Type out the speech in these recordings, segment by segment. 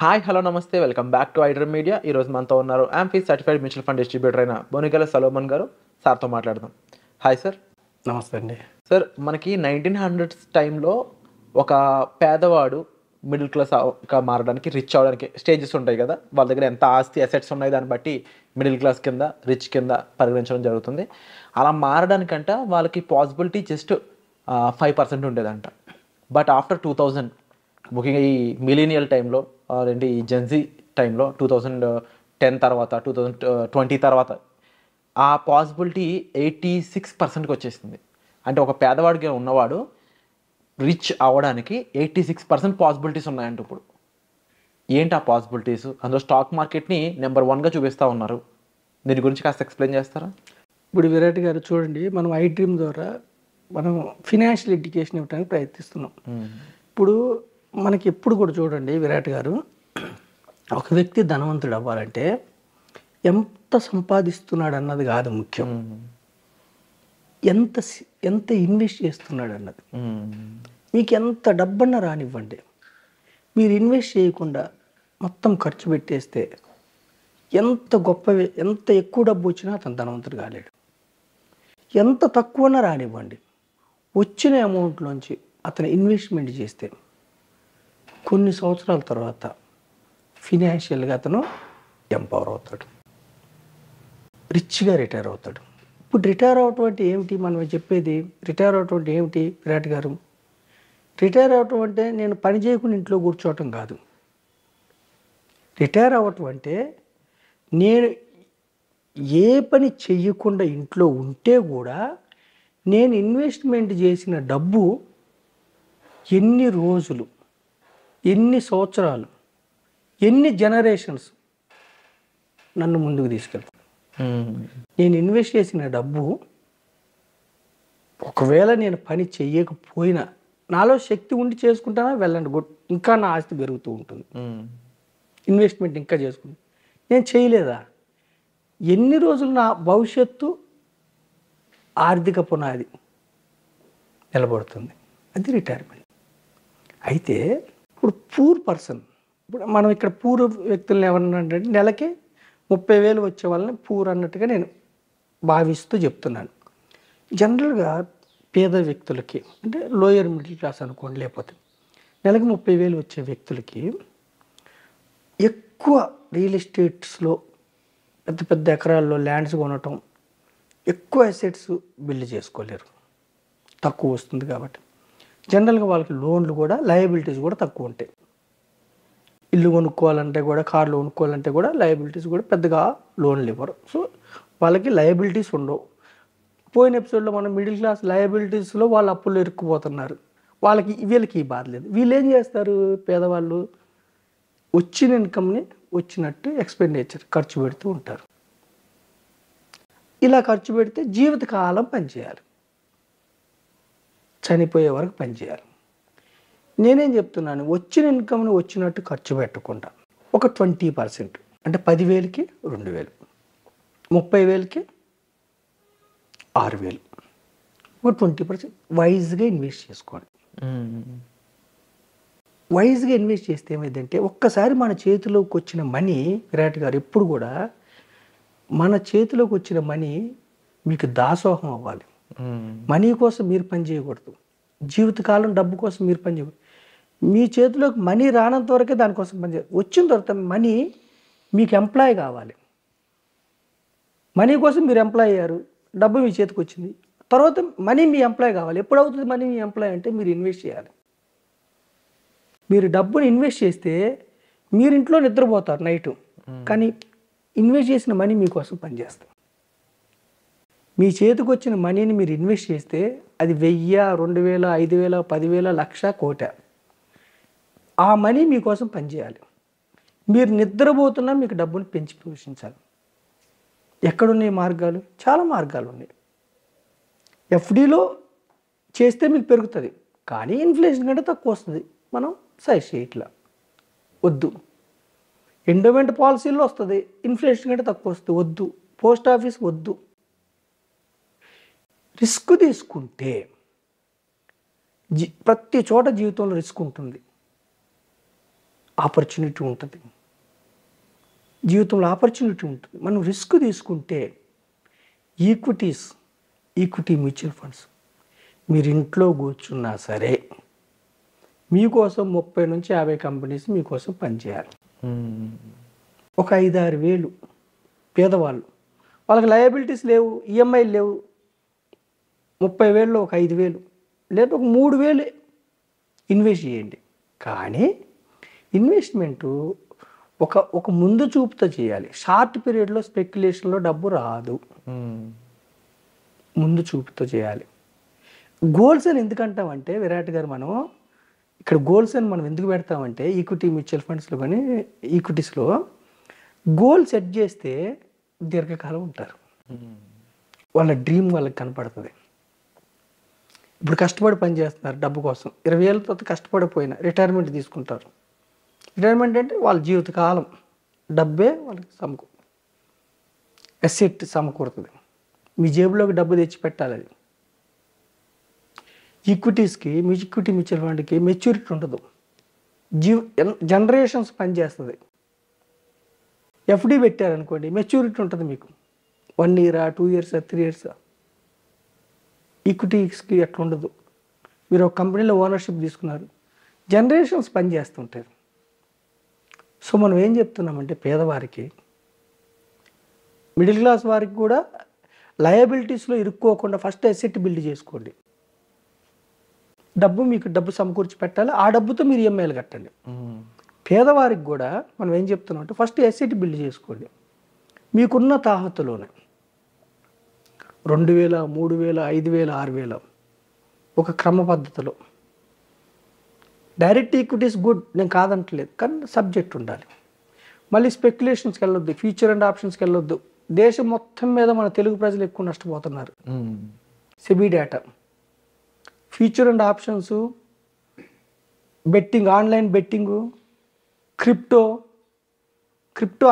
Hi hello నమస్తే welcome back to iDream media. ఈరోజు మనతో ఉన్నారు amphi certified mutual fund distributor అయిన బొనిగల సలోమన్ గారు. సార్తో మాట్లాడదాం. Hi sir. నమస్తే అండి. సార్, మనకి 1900s టైంలో ఒక పేదవాడు మిడిల్ క్లాస్గా మారడానికి, రిచ్ అవడానికి స్టేజెస్ ఉంటాయి కదా. వాళ్ళ దగ్గర ఎంత ఆస్తి అసెట్స్ ఉన్నాయి దాన్ని బట్టి మిడిల్ క్లాస్ కింద, రిచ్ కింద పరిగణించడం జరుగుతుంది. అలా మారడానికంట వాళ్ళకి పాసిబిలిటీ జస్ట్ 5% ఉండేదంట. బట్ ఆఫ్టర్ 2000, ముఖ్యంగా ఈ మిలీనియల్ టైంలో ఏంటి ఈ జెన్జీ టైంలో 2010 తర్వాత 2020 తర్వాత ఆ పాసిబిలిటీ 86%కి వచ్చేసింది. అంటే ఒక పేదవాడిగా ఉన్నవాడు రిచ్ అవ్వడానికి 86% పాసిబిలిటీస్ ఉన్నాయంట. ఇప్పుడు ఏంటి ఆ పాసిబిలిటీస్? అందులో స్టాక్ మార్కెట్ని నెంబర్ 1గా చూపిస్తూ ఉన్నారు. దీని గురించి కాస్త ఎక్స్ప్లెయిన్ చేస్తారా? ఇప్పుడు విరాట్ గారు చూడండి, మనం ఐ డ్రీమ్ ద్వారా మనం ఫినాన్షియల్ ఎడ్యుకేషన్ ఇవ్వడానికి ప్రయత్నిస్తున్నాం. ఇప్పుడు మనకి ఎప్పుడు కూడా చూడండి విరాట్ గారు, ఒక వ్యక్తి ధనవంతుడు అవ్వాలంటే ఎంత సంపాదిస్తున్నాడు అన్నది కాదు ముఖ్యం, ఎంత ఇన్వెస్ట్ చేస్తున్నాడు అన్నది. మీకు ఎంత డబ్బన్నా రానివ్వండి, మీరు ఇన్వెస్ట్ చేయకుండా మొత్తం ఖర్చు పెట్టేస్తే ఎంత ఎక్కువ డబ్బు వచ్చినా అతను ధనవంతుడు కాలేడు. ఎంత తక్కువన్నా రానివ్వండి, వచ్చిన అమౌంట్లోంచి అతను ఇన్వెస్ట్మెంట్ చేస్తే కొన్ని సంవత్సరాల తర్వాత ఫినాన్షియల్గా అతను ఎంపవర్ అవుతాడు, రిచ్గా రిటైర్ అవుతాడు. ఇప్పుడు రిటైర్ అవటం అంటే ఏమిటి? మనం చెప్పేది రిటైర్ అవటం అంటే ఏమిటి విరాట్ గారు? రిటైర్ అవటం అంటే నేను పని చేయకుండా ఇంట్లో కూర్చోవటం కాదు. రిటైర్ అవ్వటం అంటే నేను ఏ పని చెయ్యకుండా ఇంట్లో ఉంటే కూడా నేను ఇన్వెస్ట్మెంట్ చేసిన డబ్బు ఎన్ని రోజులు, ఎన్ని సంవత్సరాలు, ఎన్ని జనరేషన్స్ నన్ను ముందుకు తీసుకెళ్తాను. నేను ఇన్వెస్ట్ చేసిన డబ్బు ఒకవేళ నేను పని చెయ్యకపోయినా, నాలో శక్తి ఉండి చేసుకుంటానా వెళ్ళండి, ఇంకా నా ఆస్తి పెరుగుతూ ఉంటుంది, ఇన్వెస్ట్మెంట్ ఇంకా చేసుకుంటాను. నేను చేయలేదా, ఎన్ని రోజులు నా భవిష్యత్తు ఆర్థిక పునాది నిలబడుతుంది. అది రిటైర్మెంట్. అయితే ఇప్పుడు పూర్ పర్సన్, ఇప్పుడు మనం ఇక్కడ పూర్ వ్యక్తులను ఎవరన్నా నెలకి 30,000 వచ్చే వాళ్ళని పూర్ అన్నట్టుగా నేను భావిస్తూ చెప్తున్నాను. జనరల్గా పేద వ్యక్తులకి, అంటే లోయర్ మిడిల్ క్లాస్ అనుకోండి, లేకపోతే నెలకి 30,000 వచ్చే వ్యక్తులకి ఎక్కువ రియల్ ఎస్టేట్స్లో పెద్ద పెద్ద ఎకరాల్లో ల్యాండ్స్ కొనటం, ఎక్కువ అసెట్స్ బిల్డ్ చేసుకోలేరు, తక్కువ వస్తుంది కాబట్టి. జనరల్గా వాళ్ళకి లోన్లు కూడా, లయబిలిటీస్ కూడా తక్కువ ఉంటాయి. ఇల్లు కొనుక్కోవాలంటే కూడా, కార్లు కొనుక్కోవాలంటే కూడా లయబిలిటీస్ కూడా పెద్దగా లోన్లు ఇవ్వరు. సో వాళ్ళకి లయబిలిటీస్ ఉండవు. పోయిన ఎపిసోడ్లో మనం మిడిల్ క్లాస్ లయబిలిటీస్లో వాళ్ళు అప్పుల్లో ఇరుక్కుపోతున్నారు. వీళ్ళకి ఈ బాధ లేదు. వీళ్ళు ఏం చేస్తారు? పేదవాళ్ళు వచ్చిన ఇన్కమ్ని వచ్చినట్టు ఎక్స్పెండిచర్ ఖర్చు పెడుతూ ఉంటారు. ఇలా ఖర్చు పెడితే జీవితకాలం పనిచేయాలి, చనిపోయే వరకు పనిచేయాలి. నేనేం చెప్తున్నాను, వచ్చిన ఇన్కమ్ని వచ్చినట్టు ఖర్చు పెట్టకుండా ఒక 20%, అంటే 10,000కి 2,000, 30,000కి 6,000, ఒక 20% వైజ్గా ఇన్వెస్ట్ చేసుకోండి. వైజ్గా ఇన్వెస్ట్ చేస్తే ఏమైందంటే, ఒక్కసారి మన చేతిలోకి వచ్చిన మనీ, విరాట్ గారు ఎప్పుడు కూడా మన చేతిలోకి వచ్చిన మనీ మీకు దాసోహం అవ్వాలి. మనీ కోసం మీరు పని చేయకూడదు, జీవితకాలం డబ్బు కోసం మీరు పని చేయకూడదు. మీ చేతిలోకి మనీ రానంత వరకే దానికోసం పని చేయాలి. వచ్చిన తర్వాత మనీ మీకు ఎంప్లాయ్ కావాలి. మనీ కోసం మీరు ఎంప్లాయ్ అయ్యారు, డబ్బు మీ చేతికి వచ్చింది, తర్వాత మనీ మీ ఎంప్లాయ్ కావాలి. ఎప్పుడు అవుతుంది మనీ మీ ఎంప్లాయ్ అంటే? మీరు ఇన్వెస్ట్ చేయాలి. మీరు డబ్బుని ఇన్వెస్ట్ చేస్తే మీరు ఇంట్లో నిద్రపోతారు నైటు, కానీ ఇన్వెస్ట్ చేసిన మనీ మీకోసం పనిచేస్తుంది. మీ చేతికి వచ్చిన మనీని మీరు ఇన్వెస్ట్ చేస్తే అది 1,000, 2,000, 5,000, 10,000, 1,00,000, కోట, ఆ మనీ మీకోసం పనిచేయాలి. మీరు నిద్రపోతున్నా మీకు డబ్బుని పెంచి పోషించాలి. ఎక్కడున్నాయి మార్గాలు? చాలా మార్గాలు ఉన్నాయి. ఎఫ్డీలో చేస్తే మీకు పెరుగుతుంది, కానీ ఇన్ఫ్లేషన్ కంటే తక్కువ వస్తుంది. మనం సైజ్ చేయట్లా, వద్దు. ఎండోమెంట్ పాలసీల్లో వస్తుంది, ఇన్ఫ్లేషన్ కంటే తక్కువ వస్తుంది, వద్దు. పోస్ట్ ఆఫీస్ వద్దు. రిస్క్ తీసుకుంటే ప్రతి చోట జీవితంలో రిస్క్ ఉంటుంది. ఆపర్చునిటీ ఉంటుంది, జీవితంలో ఆపర్చునిటీ ఉంటుంది. మనం రిస్క్ తీసుకుంటే ఈక్విటీ మ్యూచువల్ ఫండ్స్ మీరు ఇంట్లో కూర్చున్నా సరే మీకోసం 30 నుంచి 50 కంపెనీస్ మీకోసం పనిచేయాలి. ఒక 5-6 వేలు పేదవాళ్ళు, వాళ్ళకి లయబిలిటీస్ లేవు, ఈఎంఐలు లేవు, 30,000లో ఒక 5,000 లేదా ఒక 3,000 ఇన్వెస్ట్ చేయండి. కానీ ఇన్వెస్ట్మెంటు ఒక ముందు చూపుతో చేయాలి. షార్ట్ పీరియడ్లో స్పెక్యులేషన్లో డబ్బు రాదు, ముందు చూపుతో చేయాలి. గోల్స్ అని ఎందుకంటామంటే విరాట్ గారు, మనం ఇక్కడ గోల్స్ అని మనం ఎందుకు పెడతామంటే ఈక్విటీ మ్యూచువల్ ఫండ్స్లో కానీ ఈక్విటీస్లో గోల్ సెట్ చేస్తే దీర్ఘకాలం ఉంటారు, వాళ్ళ డ్రీమ్ వాళ్ళకి కనపడుతుంది. ఇప్పుడు కష్టపడి పని చేస్తున్నారు డబ్బు కోసం, 20 ఏళ్ళ తర్వాత కష్టపడిపోయినా రిటైర్మెంట్ తీసుకుంటారు. రిటైర్మెంట్ అంటే వాళ్ళ జీవితకాలం డబ్బే వాళ్ళకి అసెట్ సమకూరుతుంది. మీ జేబులోకి డబ్బు తెచ్చి పెట్టాలి. అది ఈక్విటీ మ్యూచువల్ ఫండ్కి మెచ్యూరిటీ ఉండదు, జనరేషన్స్ పనిచేస్తుంది. ఎఫ్డి పెట్టారనుకోండి, మెచ్యూరిటీ ఉంటుంది మీకు, 1 year 2 years 3 years. ఈక్విటీస్కి అట్లా ఉండదు. మీరు ఒక కంపెనీలో ఓనర్షిప్ తీసుకున్నారు, జనరేషన్స్ పనిచేస్తుంటారు. సో మనం ఏం చెప్తున్నామంటే పేదవారికి, మిడిల్ క్లాస్ వారికి కూడా లయబిలిటీస్లో ఇరుక్కోకుండా ఫస్ట్ అసెట్ బిల్డ్ చేసుకోండి. మీకు డబ్బు సమకూర్చి పెట్టాలి, ఆ డబ్బుతో మీరు ఈఎంఐలు కట్టండి. పేదవారికి కూడా మనం ఏం చెప్తున్నాం అంటే ఫస్ట్ అసెట్ బిల్డ్ చేసుకోండి. మీకున్న తాహతులోనే 2,000, 3,000, 5,000, 6,000 ఒక క్రమ పద్ధతిలో. డైరెక్ట్ ఈక్విటీస్ గుడ్, నేను కాదంటలేదు, కానీ సబ్జెక్ట్ ఉండాలి. మళ్ళీ స్పెక్యులేషన్స్కి వెళ్ళొద్దు, ఫ్యూచర్ అండ్ ఆప్షన్స్కి వెళ్ళొద్దు. దేశం మొత్తం మీద మన తెలుగు ప్రజలు ఎక్కువ నష్టపోతున్నారు. SEBI data, future and options, betting, online betting, crypto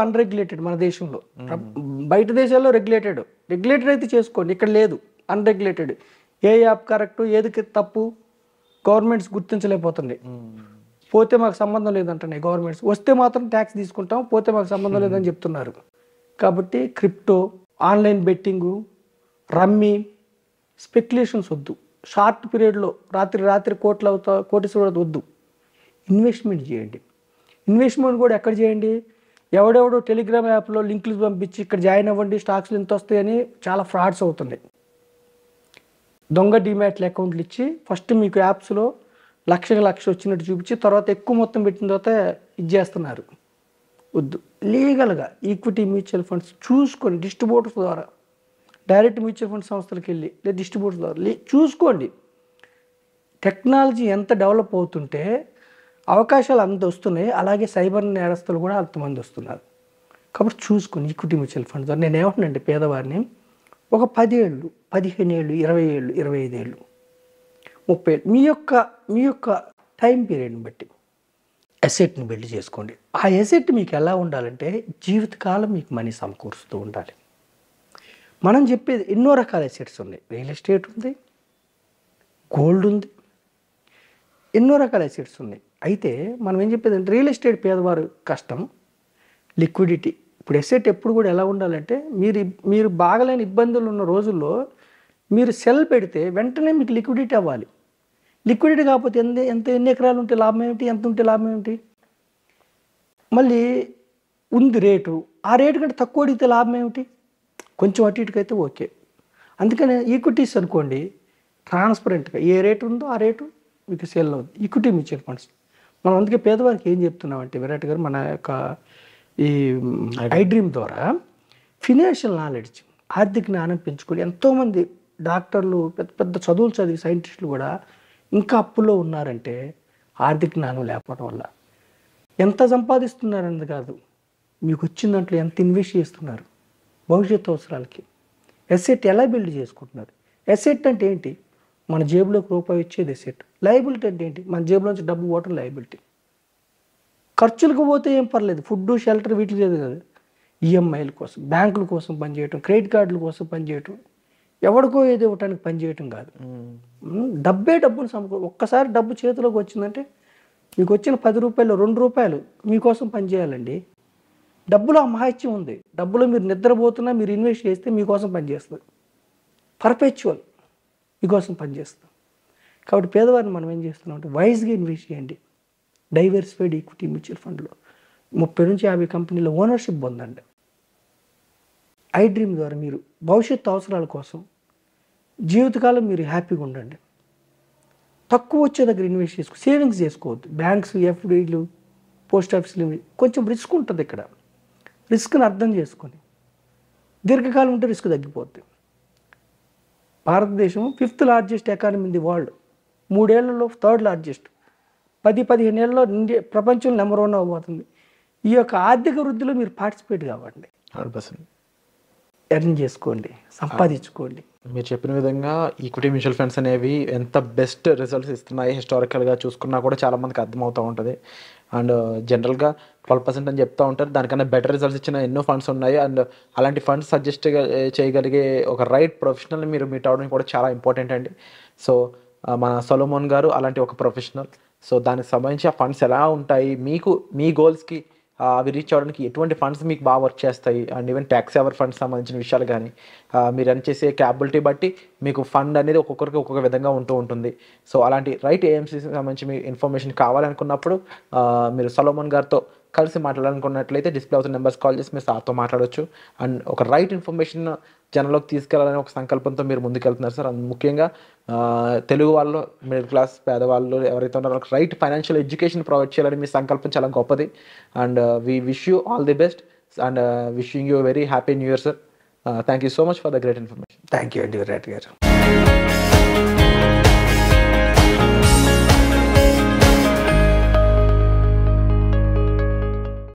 unregulated మన దేశంలో. బయట దేశాల్లో రెగ్యులేటెడ్ అయితే చేసుకోండి, ఇక్కడ లేదు, అన్రెగ్యులేటెడ్. ఏ యాప్ కరెక్ట్, ఏది తప్పు గవర్నమెంట్స్ గుర్తించలేకపోతుంది. పోతే మాకు సంబంధం లేదంటున్నాయి గవర్నమెంట్స్, వస్తే మాత్రం ట్యాక్స్ తీసుకుంటాం, పోతే మాకు సంబంధం లేదని చెప్తున్నారు. కాబట్టి crypto, online betting, rummy, speculations వద్దు. షార్ట్ పీరియడ్లో రాత్రి కోటీశ్వరుడు వద్దు. ఇన్వెస్ట్మెంట్ చేయండి. ఇన్వెస్ట్మెంట్ కూడా ఎక్కడ చేయండి? ఎవడెవడో టెలిగ్రామ్ యాప్లో లింకులు పంపించి ఇక్కడ జాయిన్ అవ్వండి, స్టాక్స్లు ఎంత వస్తాయని చాలా ఫ్రాడ్స్ అవుతున్నాయి. దొంగ డిమాట్లు అకౌంట్లు ఇచ్చి ఫస్ట్ మీకు యాప్స్లో లక్ష వచ్చినట్టు చూపించి తర్వాత ఎక్కువ మొత్తం పెట్టిన తర్వాత ఇది చేస్తున్నారు. వద్దు. లీగల్గా ఈక్విటీ మ్యూచువల్ ఫండ్స్ చూసుకొని డిస్ట్రిబ్యూటర్స్ ద్వారా, డైరెక్ట్ మ్యూచువల్ ఫండ్ సంస్థలకు వెళ్ళి లేదా డిస్ట్రిబ్యూటర్స్ ద్వారా చూసుకోండి. టెక్నాలజీ ఎంత డెవలప్ అవుతుంటే అవకాశాలు అంత వస్తున్నాయి, అలాగే సైబర్ నేరస్తులు కూడా అంతమంది వస్తున్నారు. కాబట్టి చూసుకొని ఈక్విటీ మ్యూచువల్ ఫండ్స్ ద్వారా నేను ఏమంటున్నానంటే పేదవారిని ఒక 10 ఏళ్ళు, 15 ఏళ్ళు, 20 ఏళ్ళు, 25 ఏళ్ళు, 30 ఏళ్ళు మీ యొక్క టైం పీరియడ్ని బట్టి అసెట్ని బిల్డ్ చేసుకోండి. ఆ అసెట్ మీకు ఎలా ఉండాలంటే జీవితకాలం మీకు మనీ సమకూరుస్తూ ఉండాలి. మనం చెప్పేది ఎన్నో రకాల అసెట్స్ ఉన్నాయి. రియల్ ఎస్టేట్ ఉంది, గోల్డ్ ఉంది, ఎన్నో రకాల అసెట్స్ ఉన్నాయి. అయితే మనం ఏం చెప్పేది అంటే రియల్ ఎస్టేట్ పేదవారు కష్టం, లిక్విడిటీ. ఇప్పుడు అసెట్ ఎప్పుడు కూడా ఎలా ఉండాలంటే మీరు బాగలేని ఇబ్బందులు ఉన్న రోజుల్లో మీరు సెల్ పెడితే వెంటనే మీకు లిక్విడిటీ అవ్వాలి. లిక్విడిటీ కాకపోతే ఎన్ని ఎకరాలు ఉంటే లాభం ఏమిటి, ఎంత ఉంటే లాభం ఏమిటి? మళ్ళీ ఉంది రేటు, ఆ రేటు కంటే తక్కువ అడిగితే లాభం ఏమిటి? కొంచెం అటు ఇటుకైతే ఓకే. అందుకని ఈక్విటీస్ అనుకోండి, ట్రాన్స్పరెంట్గా ఏ రేటు ఉందో ఆ రేటు మీకు సేల్ అవుతుంది. ఈక్విటీ మ్యూచువల్ ఫండ్స్ మనం అందుకే పేదవారికి ఏం చెప్తున్నామంటే విరాట్ గారు, మన యొక్క ఈ ఐడ్రీమ్ ద్వారా ఫినాన్షియల్ నాలెడ్జ్, ఆర్థిక జ్ఞానం పెంచుకొని ఎంతోమంది డాక్టర్లు, పెద్ద పెద్ద చదువులు చదివి సైంటిస్టులు కూడా ఇంకా అప్పుల్లో ఉన్నారంటే ఆర్థిక జ్ఞానం లేకపోవడం వల్ల. ఎంత సంపాదిస్తున్నారన్నది కాదు, మీకు వచ్చిన దాంట్లో ఎంత ఇన్వెస్ట్ చేస్తున్నారు భవిష్యత్తు అవసరాలకి. అసెట్ ఎలా బిల్డ్ చేసుకుంటున్నారు? అసెట్ అంటే ఏంటి? మన జేబులోకి రూపాయి వచ్చేది అసెట్. లయబిలిటీ అంటే ఏంటి? మన జేబులోంచి డబ్బు పోవటం లయబిలిటీ. ఖర్చులకు పోతే ఏం పర్లేదు, ఫుడ్, షెల్టర్ వీటికి లేదు కదా. ఈఎంఐల కోసం, బ్యాంకుల కోసం పనిచేయటం, క్రెడిట్ కార్డుల కోసం పనిచేయటం, ఎవరికో ఏది ఇవ్వటానికి పనిచేయటం కాదు. డబ్బును ఒక్కసారి డబ్బు చేతిలోకి వచ్చిందంటే మీకు వచ్చిన 10 రూపాయలు 2 రూపాయలు మీకోసం పనిచేయాలండి. డబ్బులో ఆ మహాత్యం ఉంది. డబ్బులో మీరు నిద్రపోతున్నా మీరు ఇన్వెస్ట్ చేస్తే మీకోసం పనిచేస్తుంది. పర్పెచువల్ మీకోసం పనిచేస్తుంది. కాబట్టి పేదవారిని మనం ఏం చేస్తున్నాం అంటే వైజ్గా ఇన్వెస్ట్ చేయండి. డైవర్సిఫైడ్ ఈక్విటీ మ్యూచువల్ ఫండ్లో 30 నుంచి 50 కంపెనీల ఓనర్షిప్ పొందండి. ఐ డ్రీమ్ ద్వారా మీరు భవిష్యత్తు అవసరాల కోసం జీవితకాలం మీరు హ్యాపీగా ఉండండి. తక్కువ వచ్చే దగ్గర ఇన్వెస్ట్ సేవింగ్స్ చేసుకోవద్దు. బ్యాంక్స్, ఎఫ్డీలు, పోస్ట్ ఆఫీసులు కొంచెం రిస్క్ ఉంటుంది. ఇక్కడ రిస్క్ని అర్థం చేసుకొని దీర్ఘకాలం ఉంటే రిస్క్ తగ్గిపోద్ది. భారతదేశం 5th largest economy in the world. 3 ఏళ్లలో 3rd లార్జెస్ట్. 10-15 ఏళ్ళలో ఇండియా ప్రపంచంలో నెంబర్ 1 అవ్వబోతుంది. ఈ యొక్క ఆర్థిక వృద్ధిలో మీరు పార్టిసిపేట్ కావండి. 100%. ఎర్న్ చేసుకోండి, సంపాదించుకోండి. మీరు చెప్పిన విధంగా ఈక్విటీ మ్యూచువల్ ఫండ్స్ అనేవి ఎంత బెస్ట్ రిజల్ట్స్ ఇస్తున్నాయి హిస్టారికల్గా చూసుకున్నా కూడా చాలామందికి అర్థమవుతూ ఉంటుంది. అండ్ జనరల్గా 12% అని చెప్తూ ఉంటారు. దానికన్నా బెటర్ రిజల్ట్స్ ఇచ్చిన ఎన్నో ఫండ్స్ ఉన్నాయి. అండ్ అలాంటి ఫండ్స్ సజెస్ట్ చేయగలిగే ఒక రైట్ ప్రొఫెషనల్ మీరు మీట్ అవ్వడం కూడా చాలా ఇంపార్టెంట్ అండి. సో మన సొలొమోన్ గారు అలాంటి ఒక ప్రొఫెషనల్. సో దానికి సంబంధించి ఆ ఫండ్స్ ఎలా ఉంటాయి, మీకు మీ గోల్స్కి అవి రీచ్ అవ్వడానికి ఎటువంటి ఫండ్స్ మీకు బాగా వర్క్ చేస్తాయి, and even tax ever funds సంబంధించిన విషయాలు కానీ మీరు రన్ చేసే క్యాపబిలిటీ బట్టి మీకు ఫండ్ అనేది ఒక్కొక్కరికి ఒక్కొక్క విధంగా ఉంటుంది. సో అలాంటి రైట్ ఏఎంసీకి సంబంధించి మీ ఇన్ఫర్మేషన్ కావాలనుకున్నప్పుడు మీరు సొలొమోన్ గారితో కలిసి మాట్లాడాలనుకున్నట్లయితే డిస్ప్లే అవుతున్న నెంబర్స్ కాల్ చేసి మీరు సార్తో మాట్లాడవచ్చు. అండ్ ఒక రైట్ ఇన్ఫర్మేషన్ జనంలోకి తీసుకెళ్లాలనే ఒక సంకల్పంతో మీరు ముందుకెళ్తున్నారు సార్. అండ్ ముఖ్యంగా తెలుగు వాళ్ళు, మిడిల్ క్లాస్ పేదవాళ్ళు ఎవరైతే ఉన్నారో వాళ్ళకి రైట్ ఫైనాన్షియల్ ఎడ్యుకేషన్ ప్రొవైడ్ చేయాలని మీ సంకల్పం చాలా గొప్పది. And we wish you all the best and wishing you very happy new year sir. Thank you so much for the great information. Thank you అండి విరాట్ గారు.